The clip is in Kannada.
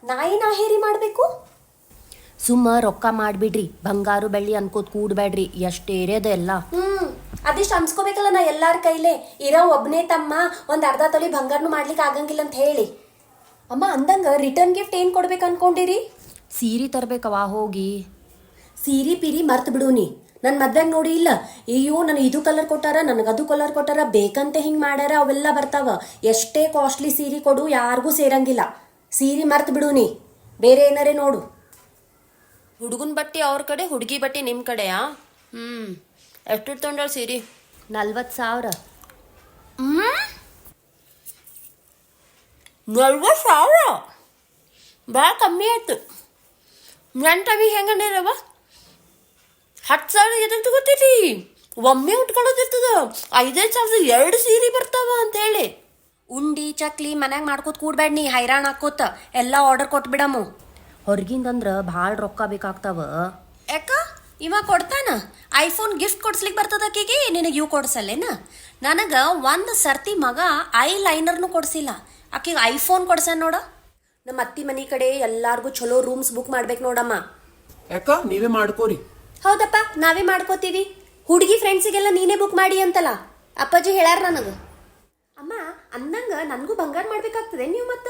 ನಾ ಹೇರಿ ಮಾಡಬೇಕು? ಸುಮ್ಮ ರೊಕ್ಕ ಮಾಡಿಬಿಡ್ರಿ, ಬಂಗಾರು ಬೆಳ್ಳಿ ಅನ್ಕೋತ ಕೂಡ್ಬೇಡ್ರಿ, ಎಷ್ಟು ಏರಿಯಾದ ಎಲ್ಲ. ಅದಿಷ್ಟು ಅನ್ಸ್ಕೋಬೇಕಲ್ಲ ನಾ ಎಲ್ಲಾರ ಕೈಲೇ. ಇರೋ ಒಬ್ಬನೇ ತಮ್ಮ ಒಂದು ಅರ್ಧ ತೊಲಿ ಬಂಗಾರನು ಮಾಡ್ಲಿಕ್ಕೆ ಆಗಂಗಿಲ್ಲ ಅಂತ ಹೇಳಿ. ಅಮ್ಮ ಅಂದಂಗ ರಿಟರ್ನ್ ಗಿಫ್ಟ್ ಏನು ಕೊಡ್ಬೇಕು ಅನ್ಕೊಂಡಿರಿ? ಸೀರೆ ತರ್ಬೇಕವ ಹೋಗಿ. ಸೀರೆ ಪೀರಿ ಮರ್ತು ಬಿಡು ನೀ. ನನ್ನ ಮದ್ವೆಗೆ ನೋಡಿ ಇಲ್ಲ, ಅಯ್ಯೋ ನನಗೆ ಇದು ಕಲರ್ ಕೊಟ್ಟಾರ, ನನಗೆ ಅದು ಕಲರ್ ಕೊಟ್ಟಾರ, ಬೇಕಂತೆ ಹಿಂಗೆ ಮಾಡ್ಯಾರ, ಅವೆಲ್ಲ ಬರ್ತಾವ. ಎಷ್ಟೇ ಕಾಸ್ಟ್ಲಿ ಸೀರೆ ಕೊಡು ಯಾರಿಗೂ ಸೇರಂಗಿಲ್ಲ. ಸೀರೆ ಮರ್ತು ಬಿಡು ನೀ, ಬೇರೆ ಏನಾರೇ ನೋಡು. ಹುಡುಗನ ಬಟ್ಟೆ ಅವ್ರ ಕಡೆ, ಹುಡುಗಿ ಬಟ್ಟೆ ನಿಮ್ಮ ಕಡೆಯಾ? ಎಷ್ಟು ತೊಗೊಂಡಳ ಸೀರೆ? 40,000. 40,000 ಭಾಳ ಕಮ್ಮಿ ಆಯ್ತು. ನನ್ನ ಟವಿ ಹೆಂಗಂಡಿರವ 10,000 ಎದಕ್ಕೆ ತಗೋತೀರಿ? ಒಮ್ಮೆ ಉಟ್ಕೊಳ್ಳೋದಿರ್ತದ. 5,000 2 ಸೀರೆ ಬರ್ತಾವ ಅಂತೇಳಿ. ಉಂಡಿ ಚಕ್ಲಿ ಮನ್ಯಾಗ ಮಾಡ್ಕೋತ ಕೂಡ್ಬೇಡ ನೀ, ಹೈರಾಣ ಹಾಕೋತ ಎಲ್ಲ ಆರ್ಡರ್ ಕೊಟ್ಬಿಡಮು. ಹೊರಗಿಂದಂದ್ರ ಭಾಳ ರೊಕ್ಕ ಬೇಕಾಗ್ತಾವ. ಯಾಕ ಇವ ಕೊಡ್ತಾನ? ಐಫೋನ್ ಗಿಫ್ಟ್ ಕೊಡ್ಸ್ಲಿಕ್ಕೆ ಬರ್ತದ ಆಕಿಗೆ, ನಿನಗೆ ಇವು ಕೊಡ್ಸಲ್ಲೇನ? ನನಗೆ ಒಂದು ಸರ್ತಿ ಮಗ ಐ ಲೈನರ್ನು ಕೊಡ್ಸಿಲ್ಲ, ಆಕಿಗೆ ಐಫೋನ್ ಕೊಡ್ಸಾನ ನೋಡ. ನಮ್ಮ ಅತ್ತಿ ಮನೆ ಕಡೆ ಎಲ್ಲಾರ್ಗು ಚಲೋ ರೂಮ್ಸ್ ಬುಕ್ ಮಾಡ್ಬೇಕು ನೋಡಮ್ಮ. ಯಾಕ ನೀವೇ ಮಾಡ್ಕೋರಿ. ಹೌದಪ್ಪ, ನಾವೇ ಮಾಡ್ಕೋತೀವಿ. ಹುಡುಗಿ ಫ್ರೆಂಡ್ಸಿಗೆಲ್ಲ ನೀನೇ ಬುಕ್ ಮಾಡಿ ಅಂತಲ್ಲ ಅಪ್ಪಾಜಿ ಹೇಳ್ಯಾರ ನನಗೆ. ಅಮ್ಮ ಅಂದಂಗ ನನಗೂ ಬಂಗಾರ ಮಾಡ್ಬೇಕಾಗ್ತದೆ ನೀವು ಮತ್ತ?